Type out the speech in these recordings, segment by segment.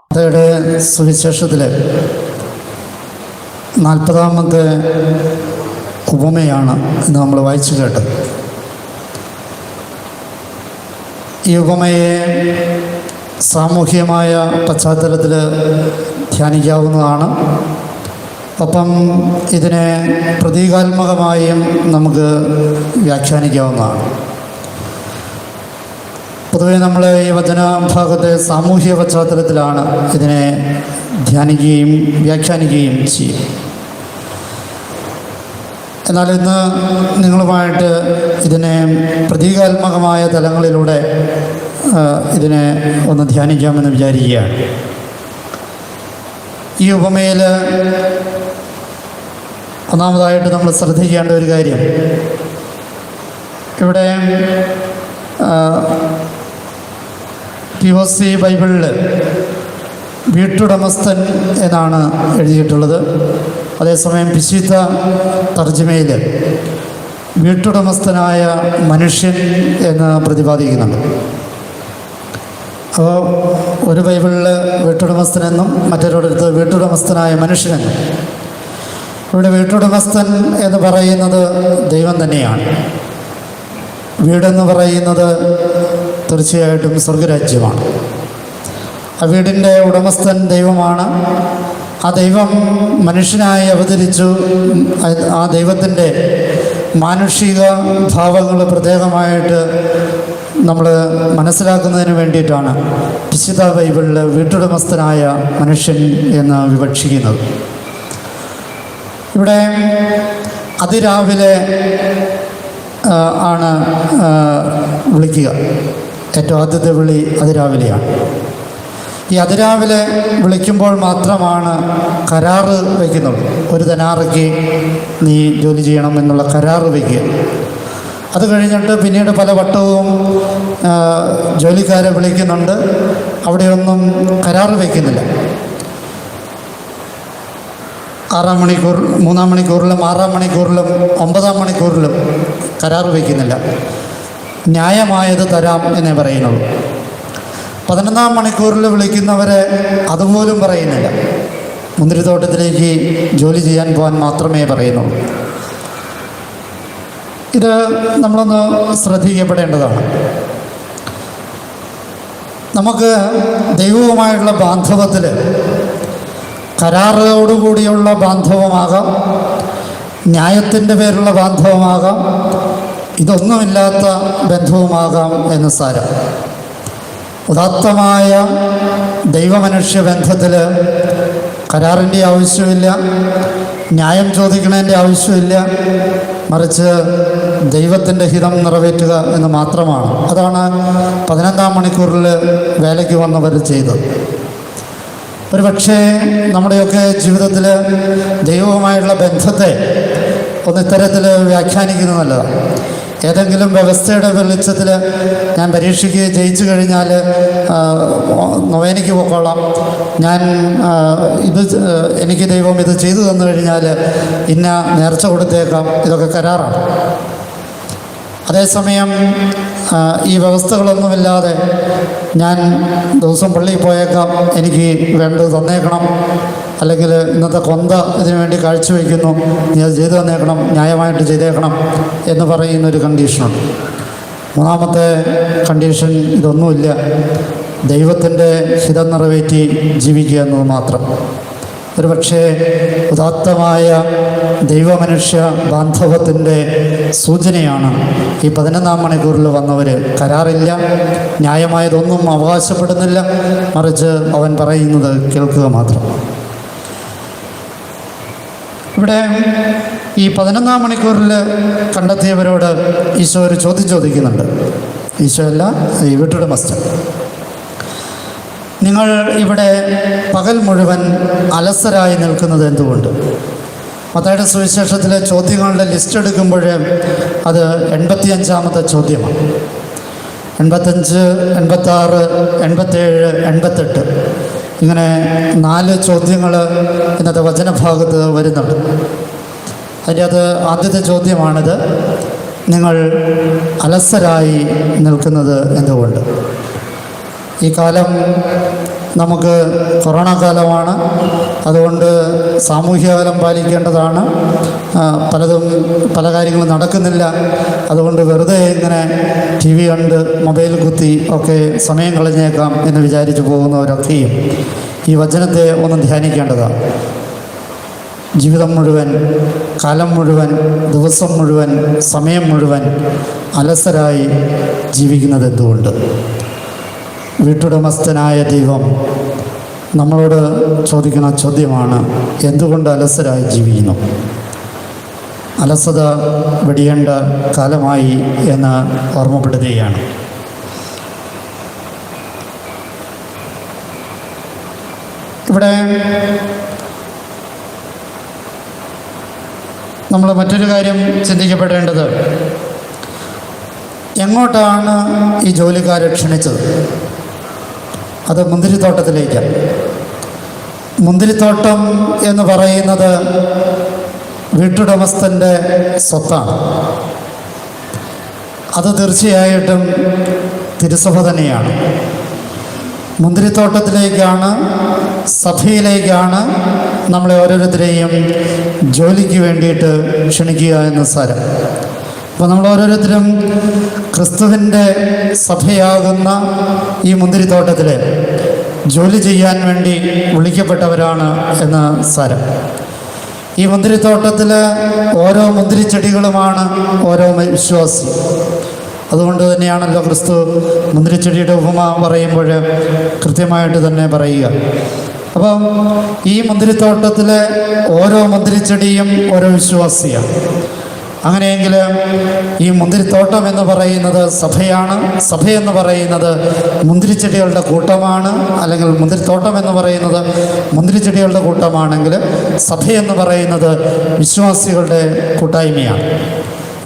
മത്തായിയുടെ സുവിശേഷത്തിലെ 40-ാമത്തെ ഉപമയാണ് ഇന്ന് നമ്മൾ വായിച്ചു കേട്ടത്. ഈ ഉപമയെ സാമൂഹികമായ പശ്ചാത്തലത്തിൽ ധ്യാനിക്കാവുന്നതാണ്. ഒപ്പം ഇതിനെ പ്രതീകാത്മകമായും നമുക്ക് വ്യാഖ്യാനിക്കാവുന്നതാണ്. പൊതുവെ നമ്മൾ ഈ വചനഭാഗത്തെ സാമൂഹിക പശ്ചാത്തലത്തിലാണ് ഇതിനെ ധ്യാനിക്കുകയും വ്യാഖ്യാനിക്കുകയും ചെയ്യും. എന്നാൽ ഇന്ന് നിങ്ങളുമായിട്ട് ഇതിനെ പ്രതീകാത്മകമായ തലങ്ങളിലൂടെ ഇതിനെ ഒന്ന് ധ്യാനിക്കാമെന്ന് വിചാരിക്കുകയാണ്. ഈ ഉപമയിൽ ഒന്നാമതായിട്ട് നമ്മൾ ശ്രദ്ധിക്കേണ്ട ഒരു കാര്യം, ഇവിടെ POC ബൈബിളിൽ വീട്ടുടമസ്ഥൻ എന്നാണ് എഴുതിയിട്ടുള്ളത്. അതേസമയം വിശുദ്ധ തർജ്ജിമയിൽ വീട്ടുടമസ്ഥനായ മനുഷ്യൻ എന്ന് പ്രതിപാദിക്കുന്നുണ്ട്. അപ്പോൾ ഒരു ബൈബിളിൽ വീട്ടുടമസ്ഥനെന്നും മറ്റൊരിടത്ത് വീട്ടുടമസ്ഥനായ മനുഷ്യനെന്നും. ഇവിടെ വീട്ടുടമസ്ഥൻ എന്ന് പറയുന്നത് ദൈവം തന്നെയാണ്. വീടെന്ന് പറയുന്നത് തീർച്ചയായിട്ടും സ്വർഗരാജ്യമാണ്. ആ വീടിൻ്റെ ഉടമസ്ഥൻ ദൈവമാണ്. ആ ദൈവം മനുഷ്യനായി അവതരിച്ചു. ആ ദൈവത്തിൻ്റെ മാനുഷിക ഭാവങ്ങൾ പ്രത്യേകമായിട്ട് നമ്മൾ മനസ്സിലാക്കുന്നതിന് വേണ്ടിയിട്ടാണ് വിശുദ്ധ ബൈബിളിൽ വീട്ടുടമസ്ഥനായ മനുഷ്യൻ എന്ന് വിവക്ഷിക്കുന്നത്. ഇവിടെ അതിരാവിലെ ആണ് വിളിക്കുക. ഏറ്റവും ആദ്യത്തെ വിളി അതിരാവിലെയാണ്. ഈ അതിരാവിലെ വിളിക്കുമ്പോൾ മാത്രമാണ് കരാറ് വയ്ക്കുന്നത്. ഒരു ധനാറയ്ക്ക് നീ ജോലി ചെയ്യണം എന്നുള്ള കരാറ് വയ്ക്കുക. അത് കഴിഞ്ഞിട്ട് പിന്നീട് പല വട്ടവും ജോലിക്കാരെ വിളിക്കുന്നുണ്ട്. അവിടെയൊന്നും കരാറ് വയ്ക്കുന്നില്ല. 6-ാം മണിക്കൂർ, 3-ാം മണിക്കൂറിലും 6-ാം മണിക്കൂറിലും 9-ാം മണിക്കൂറിലും കരാറ് വയ്ക്കുന്നില്ല. ന്യായമായത് തരാം എന്നേ പറയുന്നുള്ളൂ. 11-ാം മണിക്കൂറിൽ വിളിക്കുന്നവരെ അതുപോലും പറയുന്നില്ല. മുന്തിരിത്തോട്ടത്തിലേക്ക് ജോലി ചെയ്യാൻ പോകാൻ മാത്രമേ പറയുന്നുള്ളൂ. ഇത് നമ്മളൊന്ന് ശ്രദ്ധിക്കപ്പെടേണ്ടതാണ്. നമുക്ക് ദൈവവുമായുള്ള ബാന്ധവത്തിൽ കരാറോടുകൂടിയുള്ള ബാന്ധവമാകാം, ന്യായത്തിൻ്റെ പേരുള്ള ബാന്ധവമാകാം, ഇതൊന്നുമില്ലാത്ത ബന്ധവുമാകാം എന്ന് സാരം. ഉദാത്തമായ ദൈവമനുഷ്യ ബന്ധത്തിൽ കരാറിൻ്റെ ആവശ്യമില്ല, ന്യായം ചോദിക്കണതിൻ്റെ ആവശ്യമില്ല, മറിച്ച് ദൈവത്തിൻ്റെ ഹിതം നിറവേറ്റുക എന്ന് മാത്രമാണ്. അതാണ് 11-ാം മണിക്കൂറിൽ വേലയ്ക്ക് വന്നവർ ചെയ്തത്. ഒരു പക്ഷേ നമ്മുടെയൊക്കെ ജീവിതത്തിൽ ദൈവവുമായുള്ള ബന്ധത്തെ ഒന്ന് ഇത്തരത്തിൽ വ്യാഖ്യാനിക്കുന്നത് നല്ലതാണ്. ഏതെങ്കിലും വ്യവസ്ഥയുടെ വെളിച്ചത്തിൽ ഞാൻ പരീക്ഷയ്ക്ക് ജയിച്ചു കഴിഞ്ഞാൽ നൊവേനയ്ക്ക് പോയിക്കോളാം, ഞാൻ എനിക്ക് ദൈവം ഇത് ചെയ്തു തന്നു കഴിഞ്ഞാൽ ഇന്ന നേർച്ച കൊടുത്തേക്കാം, ഇതൊക്കെ കരാറാണ്. അതേസമയം ഈ വ്യവസ്ഥകളൊന്നുമില്ലാതെ ഞാൻ ദിവസം പള്ളിയിൽ പോയേക്കാം, എനിക്ക് വേണ്ടത് തന്നേക്കണം, അല്ലെങ്കിൽ ഇന്നത്തെ കൊന്ത ഇതിനു വേണ്ടി കാഴ്ചവെക്കുന്നു, നീ അത് ചെയ്തു തന്നേക്കണം, ന്യായമായിട്ട് ചെയ്തേക്കണം എന്ന് പറയുന്നൊരു കണ്ടീഷനുണ്ട്. 3-ാമത്തെ കണ്ടീഷൻ ഇതൊന്നുമില്ല, ദൈവത്തിൻ്റെ ഹിതം നിറവേറ്റി ജീവിക്കുക എന്നത് മാത്രം. ഒരു പക്ഷേ ഉദാത്തമായ ദൈവമനുഷ്യ ബാന്ധവത്തിൻ്റെ സൂചനയാണ് ഈ 11-ാം മണിക്കൂറിൽ വന്നവർ. കരാറില്ല, ന്യായമായതൊന്നും അവകാശപ്പെടുന്നില്ല, മറിച്ച് അവൻ പറയുന്നത് കേൾക്കുക മാത്രം. ഇവിടെ ഈ 11-ാം മണിക്കൂറിൽ കണ്ടെത്തിയവരോട് ഈശോ ഒരു ചോദ്യം ചോദിക്കുന്നുണ്ട്. ഈശോ അല്ല, ഈ വീട്ടുടമസ്ഥൻ, നിങ്ങൾ ഇവിടെ പകൽ മുഴുവൻ അലസരായി നിൽക്കുന്നത് എന്തുകൊണ്ട്? മത്തായിയുടെ സുവിശേഷത്തിലെ ചോദ്യങ്ങളുടെ ലിസ്റ്റ് എടുക്കുമ്പോൾ അത് 85-ാമത്തെ ചോദ്യമാണ്. 85, 86, 87, 88 ഇങ്ങനെ 4 ചോദ്യങ്ങൾ ഇന്നത്തെ വചനഭാഗത്ത് വരുന്നുണ്ട്. അതിൻ്റെ അത് ആദ്യത്തെ ചോദ്യമാണിത്: നിങ്ങൾ അലസരായി നിൽക്കുന്നത് എന്തുകൊണ്ട്? ഈ കാലം നമുക്ക് കൊറോണ കാലമാണ്, അതുകൊണ്ട് സാമൂഹ്യ അകലം പാലിക്കേണ്ടതാണ്. പല കാര്യങ്ങളും നടക്കുന്നില്ല, അതുകൊണ്ട് വെറുതെ ഇങ്ങനെ ടി വി കണ്ട് മൊബൈൽ കുത്തി ഒക്കെ സമയം കളഞ്ഞേക്കാം എന്ന് വിചാരിച്ചു പോകുന്നവരൊക്കെയും ഈ വചനത്തെ ഒന്ന് ധ്യാനിക്കേണ്ടതാണ്. ജീവിതം മുഴുവൻ, കാലം മുഴുവൻ, ദിവസം മുഴുവൻ, സമയം മുഴുവൻ അലസരായി ജീവിക്കുന്നത് എന്തുകൊണ്ട്? വീട്ടുടമസ്ഥനായ ദൈവം നമ്മളോട് ചോദിക്കുന്ന ചോദ്യമാണ്: എന്തുകൊണ്ട് അലസരായി ജീവിക്കുന്നു? അലസത വെടിയേണ്ട കാലമായി എന്ന് ഓർമ്മപ്പെടുത്തുകയാണ്. ഇവിടെ നമ്മൾ മറ്റൊരു കാര്യം ചിന്തിക്കപ്പെടേണ്ടത്, എങ്ങോട്ടാണ് ഈ ജോലിക്കാരെ ക്ഷണിച്ചത്? അത് മുന്തിരിത്തോട്ടത്തിലേക്കാണ്. മുന്തിരിത്തോട്ടം എന്ന് പറയുന്നത് വീട്ടുടമസ്ഥൻ്റെ സ്വത്താണ്. അത് തീർച്ചയായിട്ടും തിരുസഭ തന്നെയാണ്. മുന്തിരിത്തോട്ടത്തിലേക്കാണ്, സഭയിലേക്കാണ് നമ്മളെ ഓരോരുത്തരെയും ജോലിക്ക് വേണ്ടിയിട്ട് ക്ഷണിക്കുക എന്ന് സാരം. അപ്പോൾ നമ്മൾ ഓരോരുത്തരും ക്രിസ്തുവിൻ്റെ സഭയാകുന്ന ഈ മുന്തിരിത്തോട്ടത്തിൽ ജോലി ചെയ്യാൻ വേണ്ടി വിളിക്കപ്പെട്ടവരാണ് എന്ന് സാരം. ഈ മുന്തിരിത്തോട്ടത്തിൽ ഓരോ മുന്തിരിച്ചെടികളുമാണ് ഓരോ വിശ്വാസി. അതുകൊണ്ട് തന്നെയാണല്ലോ ക്രിസ്തു മുന്തിരിച്ചെടിയുടെ ഉപമ പറയുമ്പോൾ കൃത്യമായിട്ട് തന്നെ പറയുക. അപ്പം ഈ മുന്തിരിത്തോട്ടത്തിലെ ഓരോ മുന്തിരിച്ചെടിയും ഓരോ വിശ്വാസിയാണ്. അങ്ങനെയെങ്കിൽ ഈ മുന്തിരിത്തോട്ടം എന്ന് പറയുന്നത് സഭയാണ്. സഭയെന്ന് പറയുന്നത് മുന്തിരിച്ചെടികളുടെ കൂട്ടമാണ്. അല്ലെങ്കിൽ മുന്തിരിത്തോട്ടം എന്ന് പറയുന്നത് മുന്തിരിച്ചെടികളുടെ കൂട്ടമാണെങ്കിൽ സഭയെന്ന് പറയുന്നത് വിശ്വാസികളുടെ കൂട്ടായ്മയാണ്.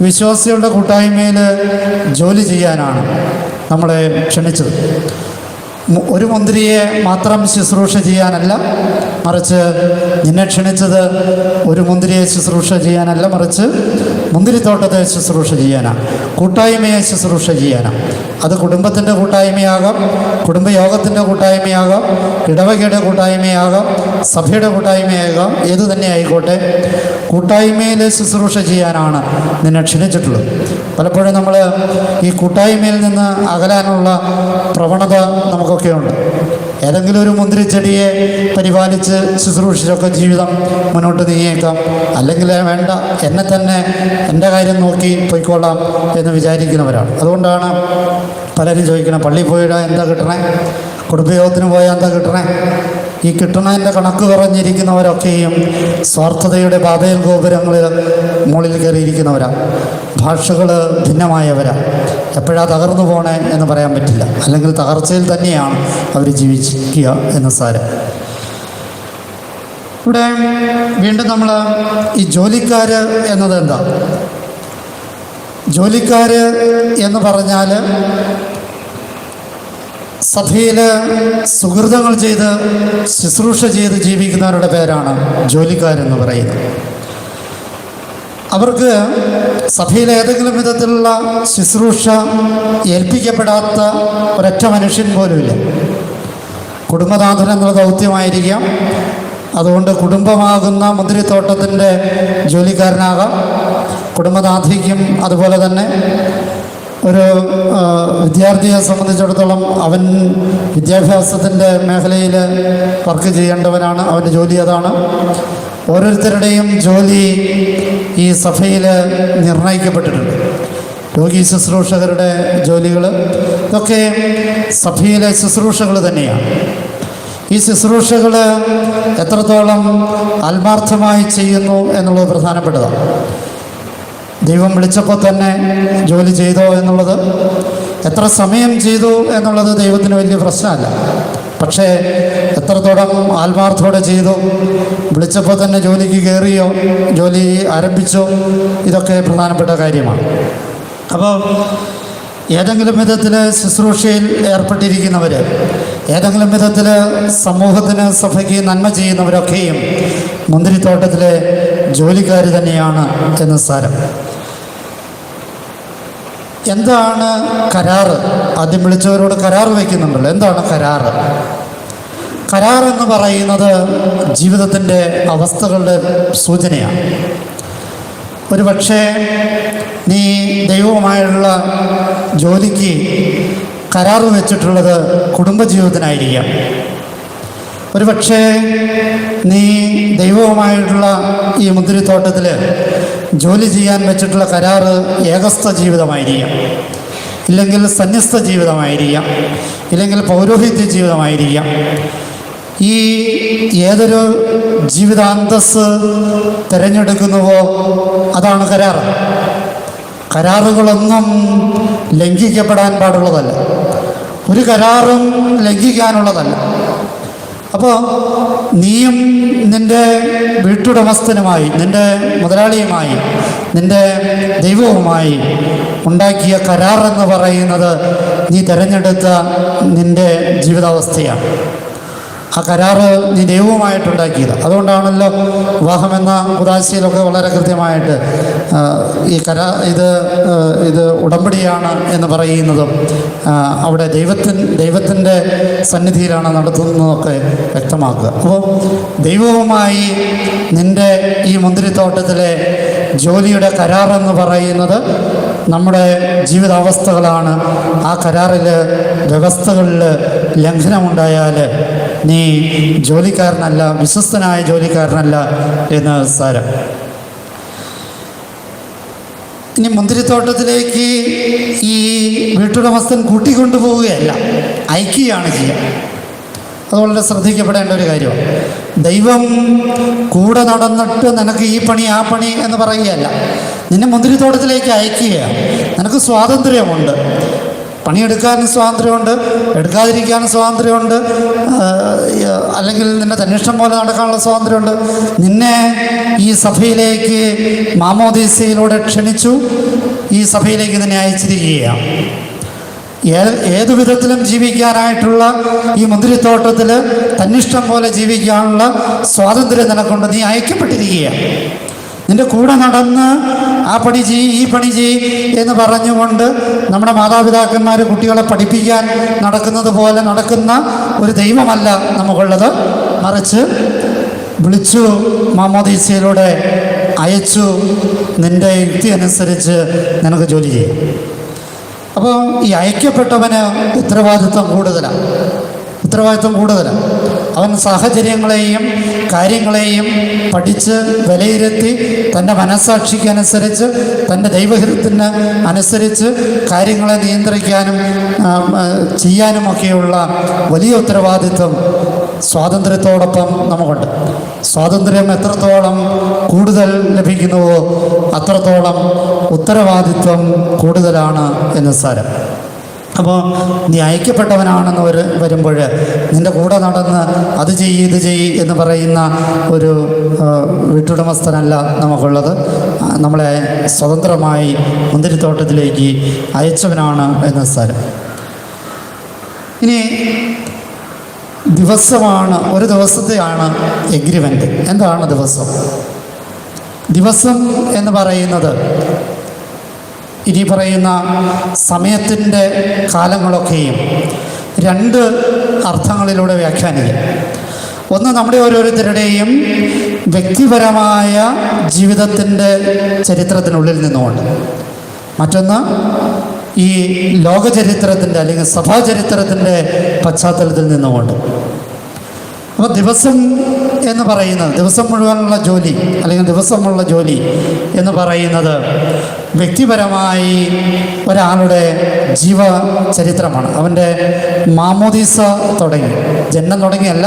വിശ്വാസികളുടെ കൂട്ടായ്മയിൽ ജോലി ചെയ്യാനാണ് നമ്മളെ ക്ഷണിച്ചത്. ഒരു മുന്തിരിയെ മാത്രം ശുശ്രൂഷ ചെയ്യാനല്ല, മറിച്ച് നിന്നെ ക്ഷണിച്ചത് ഒരു മുന്തിരിയെ ശുശ്രൂഷ ചെയ്യാനല്ല, മറിച്ച് മുന്തിരിത്തോട്ടത്തെ ശുശ്രൂഷ ചെയ്യാനാണ്, കൂട്ടായ്മയെ ശുശ്രൂഷ ചെയ്യാനാണ്. അത് കുടുംബത്തിൻ്റെ കൂട്ടായ്മയാകാം, കുടുംബയോഗത്തിൻ്റെ കൂട്ടായ്മയാകാം, ഇടവകയുടെ കൂട്ടായ്മയാകാം, സഭയുടെ കൂട്ടായ്മയാകാം, ഏതു തന്നെ ആയിക്കോട്ടെ, കൂട്ടായ്മയിൽ ശുശ്രൂഷ ചെയ്യാനാണ് നിന്നെ ക്ഷണിച്ചിട്ടുള്ളത്. പലപ്പോഴും നമ്മൾ ഈ കൂട്ടായ്മയിൽ നിന്ന് അകലാനുള്ള പ്രവണത നമുക്കൊക്കെ ഉണ്ട്. ഏതെങ്കിലും ഒരു മുന്തിരിച്ചെടിയെ പരിപാലിച്ച് ശുശ്രൂഷിച്ചൊക്കെ ജീവിതം മുന്നോട്ട് നീങ്ങിയേക്കാം. അല്ലെങ്കിൽ വേണ്ട, എന്നെ തന്നെ എൻ്റെ കാര്യം നോക്കി പോയിക്കൊള്ളാം എന്ന് വിചാരിക്കുന്നവരാണ്. അതുകൊണ്ടാണ് പലരും ചോദിക്കണം, പള്ളിയിൽ പോയിടാൻ എന്താ കിട്ടണേ, കുടുംബയോഗത്തിന് പോയാൽ എന്താ കിട്ടണേ? ഈ കിട്ടണതിൻ്റെ കണക്ക് പറഞ്ഞിരിക്കുന്നവരൊക്കെയും സ്വാർത്ഥതയുടെ ബാബേൽ ഗോപുരങ്ങളിൽ മുകളിൽ കയറിയിരിക്കുന്നവരാണ്. ഭാഷകൾ ഭിന്നമായവരാണ്. എപ്പോഴാ തകർന്നു പോണേ എന്ന് പറയാൻ പറ്റില്ല. അല്ലെങ്കിൽ തകർച്ചയിൽ തന്നെയാണ് അവർ ജീവിക്കുക എന്ന് സാരം. ഇവിടെ വീണ്ടും നമ്മൾ ഈ ജോലിക്കാർ എന്നത് എന്താ? ജോലിക്കാർ എന്ന് പറഞ്ഞാൽ സഭയിൽ സുഹൃതങ്ങൾ ചെയ്ത് ശുശ്രൂഷ ചെയ്ത് ജീവിക്കുന്നവരുടെ പേരാണ് ജോലിക്കാരെന്ന് പറയുന്നത്. അവർക്ക് സഭയിൽ ഏതെങ്കിലും വിധത്തിലുള്ള ശുശ്രൂഷ ഏൽപ്പിക്കപ്പെടാത്ത ഒരൊറ്റ മനുഷ്യൻ പോലുമില്ല. കുടുംബനാഥൻ എന്ന ദൗത്യമായിരിക്കാം. അതുകൊണ്ട് കുടുംബമാകുന്ന മുന്തിരിത്തോട്ടത്തിൻ്റെ ജോലിക്കാരനാകാം. കുടുംബനാഥിക്കും അതുപോലെ തന്നെ ഒരു വിദ്യാർത്ഥിയെ സംബന്ധിച്ചിടത്തോളം അവൻ വിദ്യാഭ്യാസത്തിൻ്റെ മേഖലയിൽ വർക്ക് ചെയ്യേണ്ടവനാണ്, അവൻ്റെ ജോലി അതാണ്. ഓരോരുത്തരുടെയും ജോലി ഈ സഭയിൽ നിർണയിക്കപ്പെട്ടിട്ടുണ്ട്. രോഗി ശുശ്രൂഷകരുടെ ജോലികൾ ഇതൊക്കെ സഭയിലെ ശുശ്രൂഷകൾ തന്നെയാണ്. ഈ ശുശ്രൂഷകൾ എത്രത്തോളം ആത്മാർത്ഥമായി ചെയ്യുന്നു എന്നുള്ളത് പ്രധാനപ്പെട്ടതാണ്. ദൈവം വിളിച്ചപ്പോൾ തന്നെ ജോലി ചെയ്തോ എന്നുള്ളത്, എത്ര സമയം ചെയ്തു എന്നുള്ളത് ദൈവത്തിന് വലിയ പ്രശ്നമല്ല. പക്ഷേ എത്രത്തോളം ആത്മാർത്ഥത്തോടെ ചെയ്തു, വിളിച്ചപ്പോൾ തന്നെ ജോലിക്ക് കയറിയോ, ജോലി ആരംഭിച്ചോ, ഇതൊക്കെ പ്രധാനപ്പെട്ട കാര്യമാണ്. അപ്പോൾ ഏതെങ്കിലും വിധത്തിൽ ശുശ്രൂഷയിൽ ഏർപ്പെട്ടിരിക്കുന്നവർ, ഏതെങ്കിലും വിധത്തിൽ സമൂഹത്തിന് സഭയ്ക്ക് നന്മ ചെയ്യുന്നവരൊക്കെയും മുന്തിരിത്തോട്ടത്തിലെ ജോലിക്കാർ തന്നെയാണ് എന്ന് സാരം. എന്താണ് കരാറ്? ആദ്യം വിളിച്ചവരോട് കരാറ് വയ്ക്കുന്നുണ്ടല്ലോ. എന്താണ് കരാറ്? കരാറെന്ന് പറയുന്നത് ജീവിതത്തിൻ്റെ അവസ്ഥകളുടെ സൂചനയാണ്. ഒരു പക്ഷേ നീ ദൈവവുമായുള്ള ജോലിക്ക് കരാറ് വെച്ചിട്ടുള്ളത് കുടുംബജീവിതത്തിനായിരിക്കാം. ഒരു പക്ഷേ നീ ദൈവവുമായിട്ടുള്ള ഈ മുന്തിരിത്തോട്ടത്തിൽ ജോലി ചെയ്യാൻ വെച്ചിട്ടുള്ള കരാറ് ഏകസ്ഥ ജീവിതമായിരിക്കാം, ഇല്ലെങ്കിൽ സന്യസ്ത ജീവിതമായിരിക്കാം, ഇല്ലെങ്കിൽ പൗരോഹിത്യ ജീവിതമായിരിക്കാം. ഈ ഏതൊരു ജീവിതാന്തസ് തിരഞ്ഞെടുക്കുന്നുവോ അതാണ് കരാറ്. കരാറുകളൊന്നും ലംഘിക്കപ്പെടാൻ പാടുള്ളതല്ല, ഒരു കരാറും ലംഘിക്കാനുള്ളതല്ല. അപ്പോൾ നീയും നിൻ്റെ വീട്ടുടമസ്ഥനുമായി, നിൻ്റെ മുതലാളിയുമായി, നിൻ്റെ ദൈവവുമായി ഉണ്ടാക്കിയ കരാറെന്ന് പറയുന്നത് നീ തിരഞ്ഞെടുത്ത നിൻ്റെ ജീവിതാവസ്ഥയാണ്. ആ കരാറ് നീ ദൈവവുമായിട്ടുണ്ടാക്കിയത്. അതുകൊണ്ടാണല്ലോ വിവാഹമെന്ന ഉദാശയിലൊക്കെ വളരെ കൃത്യമായിട്ട് ഈ ഇത് ഉടമ്പടിയാണ് എന്ന് പറയുന്നതും അവിടെ ദൈവത്തിൻ്റെ സന്നിധിയിലാണ് നടത്തുന്നതൊക്കെ വ്യക്തമാക്കുക. അപ്പോൾ ദൈവവുമായി നിൻ്റെ ഈ മുന്തിരിത്തോട്ടത്തിലെ ജോലിയുടെ കരാറെന്ന് പറയുന്നത് നമ്മുടെ ജീവിതാവസ്ഥകളാണ്. ആ കരാറിൽ വ്യവസ്ഥകളിൽ ലംഘനമുണ്ടായാൽ നീ ജോലിക്കാരനല്ല, വിശ്വസ്തനായ ജോലിക്കാരനല്ല എന്ന് സാരം. ഇനി മുന്തിരിത്തോട്ടത്തിലേക്ക് ഈ വീട്ടുടമസ്ഥൻ കൂട്ടിക്കൊണ്ടുപോവുകയല്ല, അയക്കുകയാണ് ചെയ്യുക. അത് വളരെ ശ്രദ്ധിക്കപ്പെടേണ്ട ഒരു കാര്യമാണ്. ദൈവം കൂടെ നടന്നിട്ട് നിനക്ക് ഈ പണി ആ പണി എന്ന് പറയുകയല്ല, നിന്നെ മുന്തിരിത്തോട്ടത്തിലേക്ക് അയക്കുകയാണ്. നിനക്ക് സ്വാതന്ത്ര്യമുണ്ട്, പണിയെടുക്കാനും സ്വാതന്ത്ര്യമുണ്ട്, എടുക്കാതിരിക്കാനും സ്വാതന്ത്ര്യമുണ്ട്, അല്ലെങ്കിൽ നിന്റെ തന്നിഷ്ടം പോലെ നടക്കാനുള്ള സ്വാതന്ത്ര്യമുണ്ട്. നിന്നെ ഈ സഭയിലേക്ക് മാമോദീസയിലൂടെ ക്ഷണിച്ചു, ഈ സഭയിലേക്ക് നിന്നെ അയച്ചിരിക്കുകയാണ്. ഏതു വിധത്തിലും ജീവിക്കാനായിട്ടുള്ള ഈ മുന്തിരിത്തോട്ടത്തിൽ തന്നിഷ്ടം പോലെ ജീവിക്കാനുള്ള സ്വാതന്ത്ര്യം നിനക്കൊണ്ട്. നീ അയക്കപ്പെട്ടിരിക്കുകയാണ്. നിൻ്റെ കൂടെ നടന്ന് ആ പണി ചെയ്യ്, ഈ പണി ചെയ്യ് എന്ന് പറഞ്ഞുകൊണ്ട് നമ്മുടെ മാതാപിതാക്കന്മാർ കുട്ടികളെ പഠിപ്പിക്കാൻ നടക്കുന്നത് പോലെ നടക്കുന്ന ഒരു ദൈവമല്ല നമുക്കുള്ളത്. മറിച്ച് വിളിച്ചു, മാമോദീസയിലൂടെ അയച്ചു, നിൻ്റെ യുക്തി അനുസരിച്ച് നിനക്ക് ജോലി ചെയ്യും. അപ്പോൾ ഈ അയക്കപ്പെട്ടവന് ഉത്തരവാദിത്വം കൂടുതലാണ്. അവൻ സാഹചര്യങ്ങളെയും കാര്യങ്ങളെയും പഠിച്ച് വിലയിരുത്തി തൻ്റെ മനസ്സാക്ഷിക്കനുസരിച്ച്, തൻ്റെ ദൈവഹിതത്തിന് അനുസരിച്ച് കാര്യങ്ങളെ നിയന്ത്രിക്കാനും ചെയ്യാനുമൊക്കെയുള്ള വലിയ ഉത്തരവാദിത്വം സ്വാതന്ത്ര്യത്തോടൊപ്പം നമുക്കുണ്ട്. സ്വാതന്ത്ര്യം എത്രത്തോളം കൂടുതൽ ലഭിക്കുന്നുവോ അത്രത്തോളം ഉത്തരവാദിത്വം കൂടുതലാണ് എന്ന് സാരം. അപ്പോൾ നീ അയക്കപ്പെട്ടവനാണെന്ന് വരുമ്പോൾ നിൻ്റെ കൂടെ നടന്ന് അത് ചെയ്യ് ഇത് ചെയ്യ് എന്ന് പറയുന്ന ഒരു വീട്ടുടമസ്ഥനല്ല നമുക്കുള്ളത്. നമ്മളെ സ്വതന്ത്രമായി മുന്തിരിത്തോട്ടത്തിലേക്ക് അയച്ചവനാണ് എന്ന് സാരം. ഇനി ദിവസമാണ്, ഒരു ദിവസത്തെയാണ് എഗ്രിമെൻ്റ്. എന്താണ് ദിവസം? ദിവസം എന്ന് പറയുന്നത് ഇനി പറയുന്ന സമയത്തിൻ്റെ കാലങ്ങളൊക്കെയും രണ്ട് അർത്ഥങ്ങളിലൂടെ വ്യാഖ്യാനിക്കാം. ഒന്ന്, നമ്മുടെ ഓരോരുത്തരുടെയും വ്യക്തിപരമായ ജീവിതത്തിൻ്റെ ചരിത്രത്തിനുള്ളിൽ നിന്നുകൊണ്ട്. മറ്റൊന്ന്, ഈ ലോകചരിത്രത്തിൻ്റെ അല്ലെങ്കിൽ സഭാചരിത്രത്തിൻ്റെ പശ്ചാത്തലത്തിൽ നിന്നുകൊണ്ട്. അപ്പോൾ ദിവസം എന്ന് പറയുന്നത്, ദിവസം മുഴുവനുള്ള ജോലി അല്ലെങ്കിൽ ദിവസമുള്ള ജോലി എന്ന് വ്യക്തിപരമായി ഒരാളുടെ ജീവചരിത്രമാണ്. അവൻ്റെ മാമോദീസ തുടങ്ങി, ജന്മം തുടങ്ങിയല്ല,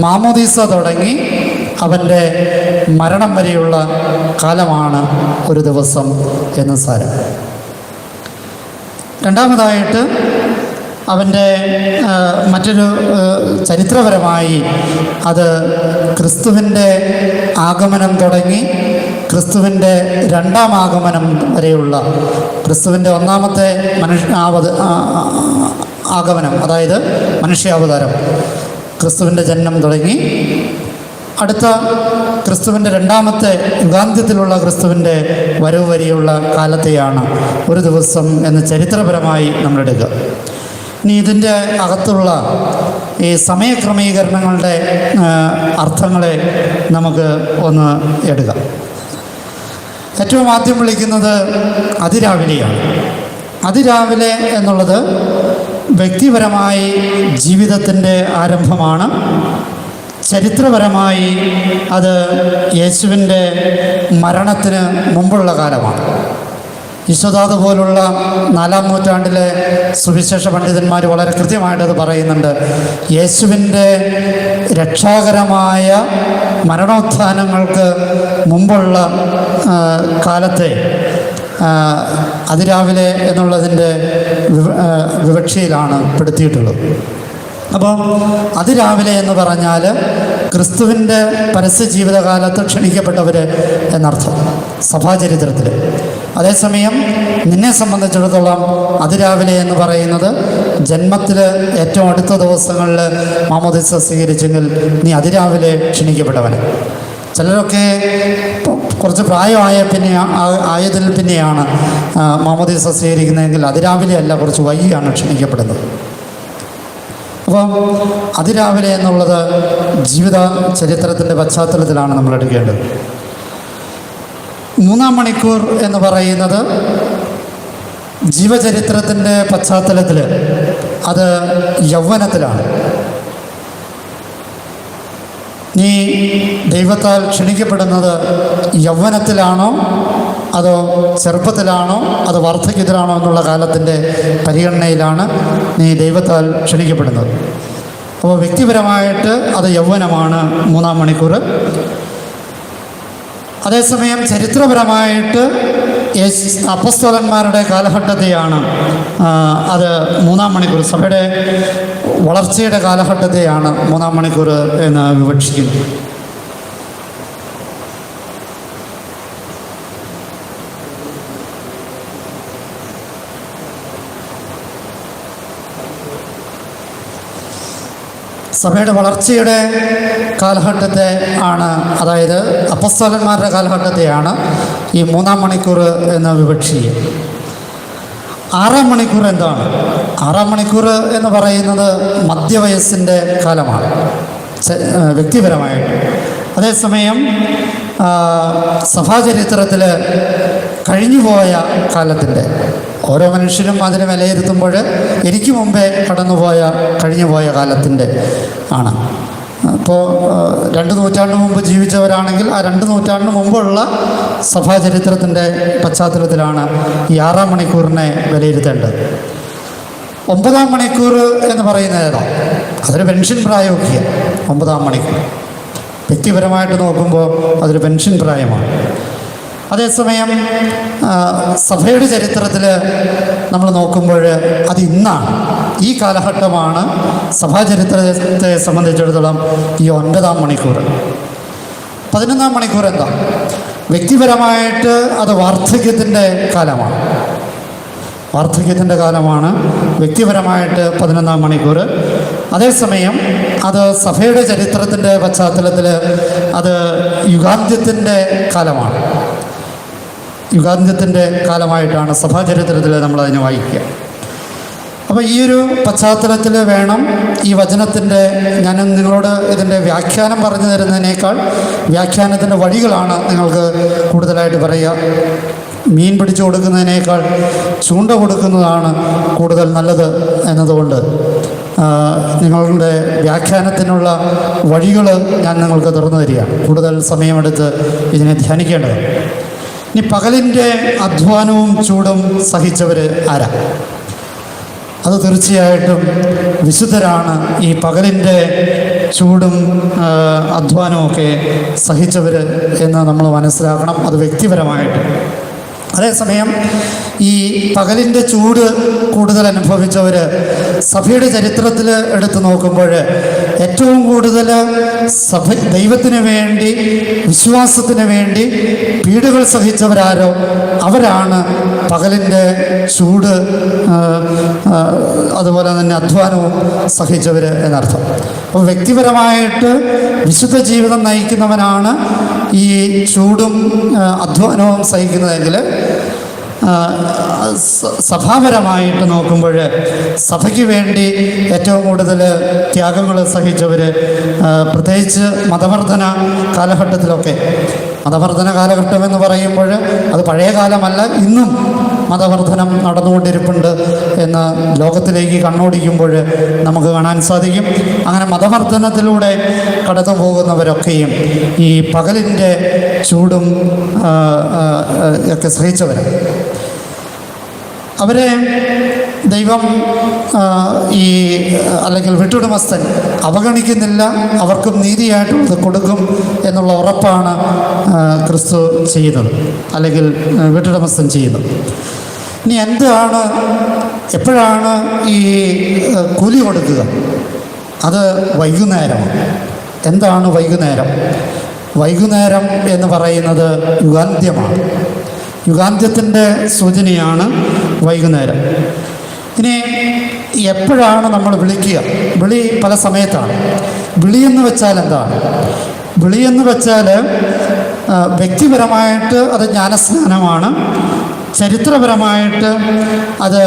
മാമോദീസ തുടങ്ങി അവൻ്റെ മരണം വരെയുള്ള കാലമാണ് ഒരു ദിവസം എന്ന് സാരം. രണ്ടാമതായിട്ട് അവൻ്റെ മറ്റൊരു ചരിത്രപരമായി അത് ക്രിസ്തുവിൻ്റെ ആഗമനം തുടങ്ങി ക്രിസ്തുവിൻ്റെ രണ്ടാം ആഗമനം വരെയുള്ള, ക്രിസ്തുവിൻ്റെ ഒന്നാമത്തെ ആഗമനം, അതായത് മനുഷ്യാവതാരം, ക്രിസ്തുവിൻ്റെ ജനനം തുടങ്ങി അടുത്ത ക്രിസ്തുവിൻ്റെ രണ്ടാമത്തെ യുഗാന്ത്യത്തിലുള്ള ക്രിസ്തുവിൻ്റെ വരവ് വരെയുള്ള കാലത്തെയാണ് ഒരു ദിവസം എന്ന് ചരിത്രപരമായി നമ്മളെടുക്കുക. ഇനി ഇതിൻ്റെ അകത്തുള്ള ഈ സമയക്രമീകരണങ്ങളുടെ അർത്ഥങ്ങളെ നമുക്ക് ഒന്ന് എടുക്കാം. ഏറ്റവും ആദ്യം വിളിക്കുന്നത് അതിരാവിലെയാണ്. അതിരാവിലെ എന്നുള്ളത് വ്യക്തിപരമായി ജീവിതത്തിൻ്റെ ആരംഭമാണ്. ചരിത്രപരമായി അത് യേശുവിൻ്റെ മരണത്തിന് മുമ്പുള്ള കാലമാണ്. ഈശോദാദ് പോലുള്ള 4-ാം നൂറ്റാണ്ടിലെ സുവിശേഷ പണ്ഡിതന്മാർ വളരെ കൃത്യമായിട്ടത് പറയുന്നുണ്ട്. യേശുവിൻ്റെ രക്ഷാകരമായ മരണോത്ഥാനങ്ങൾക്ക് മുമ്പുള്ള കാലത്തെ അതിരാവിലെ എന്നുള്ളതിൻ്റെ വിവക്ഷയിലാണ് പെടുത്തിയിട്ടുള്ളത്. അപ്പോൾ അതിരാവിലെ എന്ന് പറഞ്ഞാൽ ക്രിസ്തുവിൻ്റെ പരസ്യ ജീവിതകാലത്ത് ക്ഷണിക്കപ്പെട്ടവർ എന്നർത്ഥം സഭാചരിത്രത്തിൽ. അതേസമയം നിന്നെ സംബന്ധിച്ചിടത്തോളം അതിരാവിലെ എന്ന് പറയുന്നത് ജന്മത്തിൽ ഏറ്റവും അടുത്ത ദിവസങ്ങളിൽ മാമോദീസ സ്വീകരിച്ചെങ്കിൽ നീ അതിരാവിലെ ക്ഷണിക്കപ്പെട്ടവൻ. ചിലരൊക്കെ കുറച്ച് പ്രായമായ ആയതിൽ പിന്നെയാണ് മാമോദീസ സ്വീകരിക്കുന്നതെങ്കിൽ അതിരാവിലെ അല്ല, കുറച്ച് വൈകിയാണ് ക്ഷണിക്കപ്പെടുന്നത്. അപ്പം അതിരാവിലെ എന്നുള്ളത് ജീവിത ചരിത്രത്തിൻ്റെ പശ്ചാത്തലത്തിലാണ് നമ്മൾ എടുക്കേണ്ടത്. 3-ാം മണിക്കൂർ എന്ന് പറയുന്നത് ജീവചരിത്രത്തിൻ്റെ പശ്ചാത്തലത്തിൽ അത് യൗവനത്തിലാണ്. നീ ദൈവത്താൽ ക്ഷണിക്കപ്പെടുന്നത് യൗവനത്തിലാണോ അതോ ചെറുപ്പത്തിലാണോ അതോ വാർദ്ധക്യത്തിലാണോ എന്നുള്ള കാലത്തിൻ്റെ പരിഗണനയിലാണ് നീ ദൈവത്താൽ ക്ഷണിക്കപ്പെടുന്നത്. അപ്പോൾ വ്യക്തിപരമായിട്ട് അത് യൗവനമാണ് 3-ാം മണിക്കൂർ. അതേസമയം ചരിത്രപരമായിട്ട് അപ്പസ്തോലന്മാരുടെ കാലഘട്ടത്തെയാണ് അത് 3-ാം മണിക്കൂർ, സഭയുടെ വളർച്ചയുടെ കാലഘട്ടത്തെയാണ് 3-ാം മണിക്കൂർ എന്ന് വിവക്ഷിക്കുന്നത്. സഭയുടെ വളർച്ചയുടെ കാലഘട്ടത്തെ ആണ്, അതായത് അപ്പസ്തോലന്മാരുടെ കാലഘട്ടത്തെയാണ് ഈ 3-ാം മണിക്കൂർ എന്ന് വിവക്ഷിക്കുക. 6-ാം മണിക്കൂർ എന്താണ്? 6-ാം മണിക്കൂർ എന്ന് പറയുന്നത് മധ്യവയസ്സിൻ്റെ കാലമാണ് വ്യക്തിപരമായിട്ട്. അതേസമയം സഭാചരിത്രത്തിൽ കഴിഞ്ഞുപോയ കാലത്തിൻ്റെ, ഓരോ മനുഷ്യരും അതിനെ വിലയിരുത്തുമ്പോൾ എനിക്ക് മുമ്പേ കഴിഞ്ഞുപോയ കാലത്തിൻ്റെ ആണ്. അപ്പോൾ 2 നൂറ്റാണ്ട് മുമ്പ് ജീവിച്ചവരാണെങ്കിൽ ആ 2 നൂറ്റാണ്ടിന് മുമ്പുള്ള സഭാചരിത്രത്തിൻ്റെ പശ്ചാത്തലത്തിലാണ് ഈ 6-ാം മണിക്കൂറിനെ വിലയിരുത്തേണ്ടത്. 9-ാം മണിക്കൂർ എന്ന് പറയുന്നത് ഏതാ? അതൊരു പെൻഷൻ പ്രായമൊക്കെയാണ് 9-ാം മണിക്കൂർ. വ്യക്തിപരമായിട്ട് നോക്കുമ്പോൾ അതൊരു പെൻഷൻ പ്രായമാണ്. അതേസമയം സഭയുടെ ചരിത്രത്തിൽ നമ്മൾ നോക്കുമ്പോൾ അത് ഇന്നാണ്, ഈ കാലഘട്ടമാണ് സഭാചരിത്രത്തെ സംബന്ധിച്ചിടത്തോളം ഈ 9-ാം മണിക്കൂർ. 11-ാം മണിക്കൂർ എന്താ? വ്യക്തിപരമായിട്ട് അത് വാർദ്ധക്യത്തിൻ്റെ കാലമാണ്. വാർദ്ധക്യത്തിൻ്റെ കാലമാണ് വ്യക്തിപരമായിട്ട് 11-ാം മണിക്കൂർ. അതേസമയം അത് സഭയുടെ ചരിത്രത്തിൻ്റെ പശ്ചാത്തലത്തിൽ അത് യുഗാന്ത്യത്തിൻ്റെ കാലമാണ്. യുഗാന്ത്യത്തിൻ്റെ കാലമായിട്ടാണ് സഭാചരിത്രത്തിൽ നമ്മളതിനെ വായിക്കുക. അപ്പോൾ ഈ ഒരു പശ്ചാത്തലത്തിൽ വേണം ഈ വചനത്തിൻ്റെ, ഞാൻ നിങ്ങളോട് ഇതിൻ്റെ വ്യാഖ്യാനം പറഞ്ഞു തരുന്നതിനേക്കാൾ വ്യാഖ്യാനത്തിൻ്റെ വഴികളാണ് നിങ്ങൾക്ക് കൂടുതലായിട്ട് പറയുക. മീൻ പിടിച്ചു കൊടുക്കുന്നതിനേക്കാൾ ചൂണ്ട കൊടുക്കുന്നതാണ് കൂടുതൽ നല്ലത് എന്നതുകൊണ്ട് നിങ്ങളുടെ വ്യാഖ്യാനത്തിനുള്ള വഴികൾ ഞാൻ നിങ്ങൾക്ക് തുറന്നു തരികയാണ്. കൂടുതൽ സമയമെടുത്ത് ഇതിനെ ധ്യാനിക്കേണ്ടത്. ഇനി പകലിൻ്റെ അധ്വാനവും ചൂടും സഹിച്ചവർ ആരാ? അത് തീർച്ചയായിട്ടും വിശുദ്ധരാണ്. ഈ പകലിൻ്റെ ചൂടും അധ്വാനവും ഒക്കെ സഹിച്ചവർ എന്ന് നമ്മൾ മനസ്സിലാക്കണം. അത് വ്യക്തിപരമായിട്ട്. അതേസമയം ഈ പകലിൻ്റെ ചൂട് കൂടുതൽ അനുഭവിച്ചവർ സഭയുടെ ചരിത്രത്തിൽ എടുത്തു നോക്കുമ്പോൾ ഏറ്റവും കൂടുതൽ ദൈവത്തിന് വേണ്ടി വിശ്വാസത്തിന് വേണ്ടി പീഡകൾ സഹിച്ചവരാരോ അവരാണ് പകലിൻ്റെ ചൂട് അതുപോലെ തന്നെ അധ്വാനവും സഹിച്ചവർ എന്നർത്ഥം. അപ്പോൾ വ്യക്തിപരമായിട്ട് വിശുദ്ധ ജീവിതം നയിക്കുന്നവനാണ് ഈ ചൂടും അധ്വാനവും സഹിക്കുന്നതെങ്കിൽ സഭാപരമായിട്ട് നോക്കുമ്പോൾ സഭയ്ക്ക് വേണ്ടി ഏറ്റവും കൂടുതൽ ത്യാഗങ്ങൾ സഹിച്ചവർ, പ്രത്യേകിച്ച് മതവർദ്ധന കാലഘട്ടത്തിലൊക്കെ. മതവർദ്ധന കാലഘട്ടം എന്ന് പറയുമ്പോൾ അത് പഴയ കാലമല്ല, ഇന്നും മതവർദ്ധനം നടന്നുകൊണ്ടിരിപ്പുണ്ട് എന്ന് ലോകത്തിലേക്ക് കണ്ണോടിക്കുമ്പോൾ നമുക്ക് കാണാൻ സാധിക്കും. അങ്ങനെ മതവർദ്ധനത്തിലൂടെ കടന്നു പോകുന്നവരൊക്കെയും ഈ പകലിൻ്റെ ചൂടും ഒക്കെ സഹിച്ചവരാണ്. അവരെ ദൈവം ഈ അല്ലെങ്കിൽ വീട്ടുടമസ്ഥൻ അവഗണിക്കുന്നില്ല, അവർക്കും നീതിയായിട്ടുള്ളത് കൊടുക്കും എന്നുള്ള ഉറപ്പാണ് ക്രിസ്തു ചെയ്യുന്നത്, അല്ലെങ്കിൽ വീട്ടുടമസ്ഥൻ ചെയ്യുന്നത്. ഇനി എന്താണ്, എപ്പോഴാണ് ഈ കൂലി കൊടുക്കുക? അത് വൈകുന്നേരമാണ്. എന്താണ് വൈകുന്നേരം? വൈകുന്നേരം എന്ന് പറയുന്നത് യുഗാന്ത്യമാണ്. യുഗാന്ത്യത്തിൻ്റെ സൂചനയാണ് വൈകുന്നേരം. ഇനി എപ്പോഴാണ് നമ്മൾ വിളിക്കുക? വിളി പല സമയത്താണ്. വിളിയെന്ന് വെച്ചാൽ എന്താണ്? വിളിയെന്ന് വെച്ചാൽ വ്യക്തിപരമായിട്ട് അത് ജ്ഞാനസ്നാനമാണ്. ചരിത്രപരമായിട്ട് അത്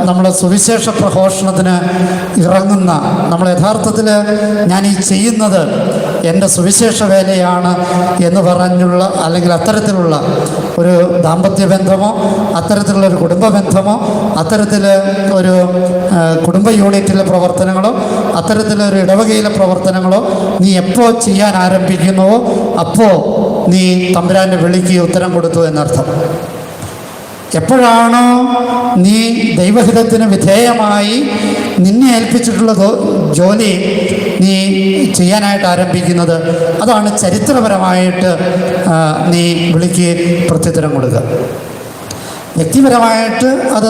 നമ്മുടെ സുവിശേഷ പ്രഘോഷണത്തിന് ഇറങ്ങുന്ന, നമ്മൾ യഥാർത്ഥത്തിൽ ഞാൻ ഈ ചെയ്യുന്നത് എൻ്റെ സുവിശേഷ വേലയാണ് എന്ന് പറഞ്ഞുള്ള, അല്ലെങ്കിൽ അത്തരത്തിലുള്ള ഒരു ദാമ്പത്യ ബന്ധമോ അത്തരത്തിലുള്ളൊരു കുടുംബ ബന്ധമോ അത്തരത്തിൽ ഒരു കുടുംബ യൂണിറ്റിലെ പ്രവർത്തനങ്ങളോ അത്തരത്തിലൊരു ഇടവകയിലെ പ്രവർത്തനങ്ങളോ നീ എപ്പോൾ ചെയ്യാൻ ആരംഭിക്കുന്നുവോ അപ്പോൾ നീ തമ്പുരാൻ്റെ വിളിക്ക് ഉത്തരം കൊടുത്തു എന്നർത്ഥം. എപ്പോഴാണോ നീ ദൈവഹിതത്തിന് വിധേയമായി നിന്നെ ഏൽപ്പിച്ചിട്ടുള്ള ജോലി നീ ചെയ്യാനായിട്ട് ആരംഭിക്കുന്നത്, അതാണ് ചരിത്രപരമായിട്ട് നീ വിളിക്ക് പ്രത്യുത്തരം കൊടുക്കുക. വ്യക്തിപരമായിട്ട് അത്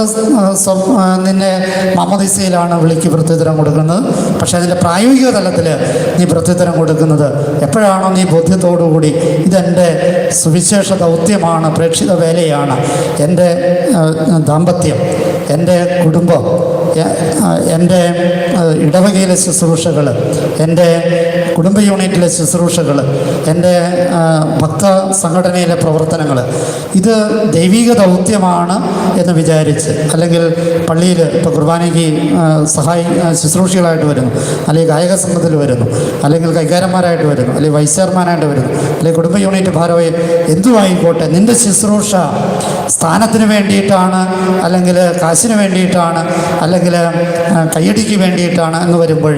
നിന്നെ മാമോദീസയിലാണ് വിളിക്ക് പ്രത്യുത്തരം കൊടുക്കുന്നത്. പക്ഷേ അതിൻ്റെ പ്രായോഗിക തലത്തിൽ നീ പ്രത്യുത്തരം കൊടുക്കുന്നത് എപ്പോഴാണോ നീ ബോധ്യത്തോടുകൂടി ഇതെൻ്റെ സുവിശേഷ ദൗത്യമാണ്, പ്രേക്ഷിത വേലയാണ്, എൻ്റെ ദാമ്പത്യം, എൻ്റെ കുടുംബം, എൻ്റെ ഇടവകയിലെ ശുശ്രൂഷകൾ, എൻ്റെ കുടുംബ യൂണിറ്റിലെ ശുശ്രൂഷകൾ, എൻ്റെ ഭക്ത സംഘടനയിലെ പ്രവർത്തനങ്ങൾ, ഇത് ദൈവിക ദൗത്യമാണ് എന്ന് വിചാരിച്ച്, അല്ലെങ്കിൽ പള്ളിയിൽ ഇപ്പോൾ കുർബാനയ്ക്ക് ശുശ്രൂഷികളായിട്ട് വരുന്നു, അല്ലെങ്കിൽ ഗായക സംഘത്തിൽ വരുന്നു, അല്ലെങ്കിൽ കൈകാരന്മാരായിട്ട് വരുന്നു, അല്ലെങ്കിൽ വൈസ് ചെയർമാനായിട്ട് വരുന്നു, അല്ലെങ്കിൽ കുടുംബ യൂണിറ്റ് ഭാരവാഹി, എന്തുമായിക്കോട്ടെ, നിൻ്റെ ശുശ്രൂഷ സ്ഥാനത്തിന് വേണ്ടിയിട്ടാണ്, അല്ലെങ്കിൽ കാശിന് വേണ്ടിയിട്ടാണ്, അല്ലെങ്കിൽ കയ്യടിക്ക് വേണ്ടിയിട്ടാണ് എന്ന് വരുമ്പോൾ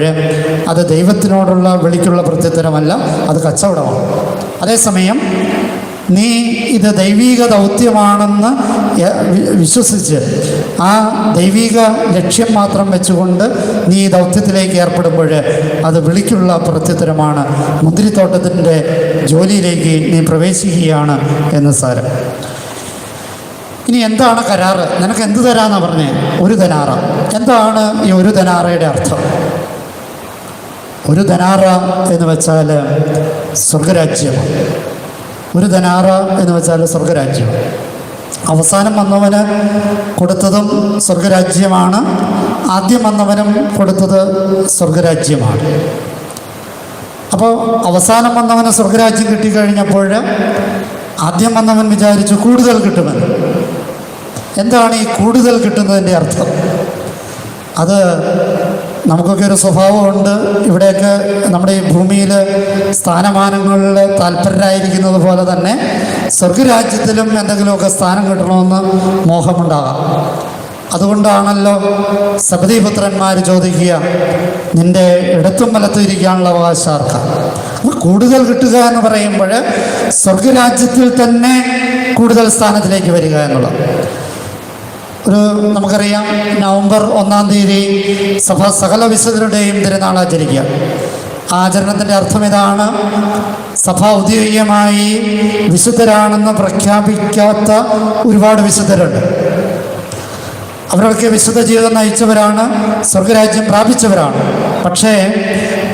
അത് ദൈവത്തിനോടുള്ള വിളിക്കുള്ള പ്രത്യുത്തരമല്ല, അത് കച്ചവടമാണ്. അതേസമയം നീ ഇത് ദൈവിക ദൗത്യമാണെന്ന് വിശ്വസിച്ച് ആ ദൈവിക ലക്ഷ്യം മാത്രം വെച്ചുകൊണ്ട് നീ ഈ ദൗത്യത്തിലേക്ക് ഏർപ്പെടുമ്പോൾ അത് വിളിക്കുള്ള പ്രത്യുത്തരമാണ്. മുന്തിരിത്തോട്ടത്തിൻ്റെ ജോലിയിലേക്ക് നീ പ്രവേശിക്കുകയാണ് എന്ന് സാരം. ഇനി എന്താണ് കരാറ്? നിനക്ക് എന്ത് തരാമെന്നാണ് പറഞ്ഞേ? ഒരു ധനാറ. എന്താണ് ഈ ഒരു ധനാറയുടെ അർത്ഥം? ഒരു ധനാറ എന്ന് വെച്ചാൽ സ്വർഗരാജ്യമാണ്. ഒരു ധനാറ എന്ന് വെച്ചാൽ സ്വർഗരാജ്യം. അവസാനം വന്നവന് കൊടുത്തതും സ്വർഗരാജ്യമാണ്, ആദ്യം വന്നവനും കൊടുത്തത് സ്വർഗരാജ്യമാണ്. അപ്പോൾ അവസാനം വന്നവന് സ്വർഗരാജ്യം കിട്ടിക്കഴിഞ്ഞപ്പോൾ ആദ്യം വന്നവൻ വിചാരിച്ചു കൂടുതൽ കിട്ടുമെന്ന്. എന്താണ് ഈ കൂടുതൽ കിട്ടുന്നതിൻ്റെ അർത്ഥം? അത് നമുക്കൊക്കെ ഒരു സ്വഭാവമുണ്ട്. ഇവിടെയൊക്കെ നമ്മുടെ ഈ ഭൂമിയിൽ സ്ഥാനമാനങ്ങളിൽ താല്പര്യരായിരിക്കുന്നത് പോലെ തന്നെ സ്വർഗരാജ്യത്തിലും എന്തെങ്കിലുമൊക്കെ സ്ഥാനം കിട്ടണമെന്ന് മോഹമുണ്ടാകാം. അതുകൊണ്ടാണല്ലോ സബദീപുത്രന്മാർ ചോദിക്കുക, നിൻ്റെ ഇടത്തും വലത്തും ഇരിക്കാനുള്ള അവകാശാർക്ക. അപ്പോൾ കൂടുതൽ കിട്ടുക എന്ന് പറയുമ്പോൾ സ്വർഗരാജ്യത്തിൽ തന്നെ കൂടുതൽ സ്ഥാനത്തിലേക്ക് വരിക എന്നുള്ളത്. നമുക്കറിയാം, നവംബർ 1 സഭ സകല വിശുദ്ധരുടെയും തിരുനാൾ ആചരിക്കുക. ആചരണത്തിൻ്റെ അർത്ഥം ഇതാണ്: സഭ ഔദ്യോഗികമായി വിശുദ്ധരാണെന്ന് പ്രഖ്യാപിക്കാത്ത ഒരുപാട് വിശുദ്ധരുണ്ട്. അവരൊക്കെ വിശുദ്ധ ജീവിതം നയിച്ചവരാണ്, സ്വർഗരാജ്യം പ്രാപിച്ചവരാണ്. പക്ഷേ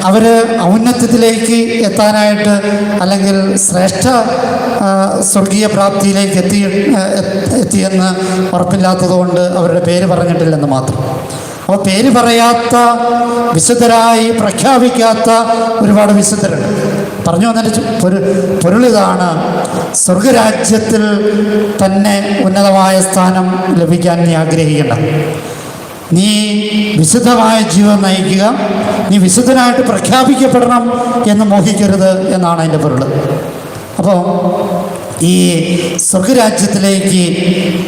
അവർ ഔന്നത്യത്തിലേക്ക് എത്താനായിട്ട് അല്ലെങ്കിൽ ശ്രേഷ്ഠ സ്വർഗീയ പ്രാപ്തിയിലേക്ക് എത്തിയെന്ന് ഉറപ്പില്ലാത്തതുകൊണ്ട് അവരുടെ പേര് പറഞ്ഞിട്ടില്ലെന്ന് മാത്രം. അപ്പോൾ പേര് പറയാത്ത, വിശുദ്ധരായി പ്രഖ്യാപിക്കാത്ത ഒരുപാട് വിശുദ്ധരുണ്ട്. പറഞ്ഞു വന്നിട്ട് പൊരുളിതാണ്: സ്വർഗരാജ്യത്തിൽ തന്നെ ഉന്നതമായ സ്ഥാനം ലഭിക്കാൻ നീ ആഗ്രഹിക്കേണ്ട. നീ വിശുദ്ധമായ ജീവിതം നയിക്കുക, നീ വിശുദ്ധനായിട്ട് പ്രഖ്യാപിക്കപ്പെടണം എന്ന് മോഹിക്കരുത് എന്നാണ് അതിൻ്റെ പൊരുൾ. അപ്പോൾ ഈ സ്വർഗരാജ്യത്തിലേക്ക്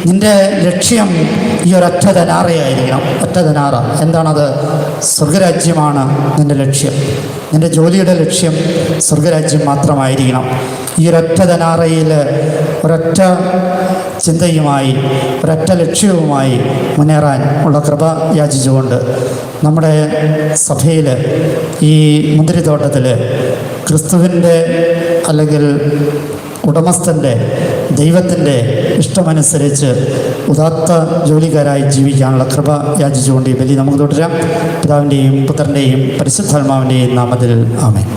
നിൻ്റെ ലക്ഷ്യം ഈ ഒരൊറ്റ ധനാറയായിരിക്കണം. ഒറ്റ ധനാറ എന്താണത്? സ്വർഗരാജ്യമാണ് നിൻ്റെ ലക്ഷ്യം. നിൻ്റെ ജോലിയുടെ ലക്ഷ്യം സ്വർഗരാജ്യം മാത്രമായിരിക്കണം. ഈ ഒരൊറ്റ ധനാറയിൽ ഒരൊറ്റ ചിന്തയുമായി, ഒരൊറ്റ ലക്ഷ്യവുമായി മുന്നേറാൻ ഉള്ള കൃപ യാചിച്ചുകൊണ്ട് നമ്മുടെ സഭയിൽ, ഈ മുന്തിരിത്തോട്ടത്തിൽ ക്രിസ്തുവിൻ്റെ അല്ലെങ്കിൽ ഉടമസ്ഥൻ്റെ, ദൈവത്തിൻ്റെ ഇഷ്ടമനുസരിച്ച് ഉദാത്ത ജോലിക്കാരായി ജീവിക്കാനുള്ള കൃപ യാചിച്ചുകൊണ്ട് ഈ ബലി നമുക്ക് തുടരാം. പിതാവിൻ്റെയും പുത്രൻ്റെയും പരിശുദ്ധാത്മാവിൻ്റെയും നാമത്തിൽ ആമേൻ.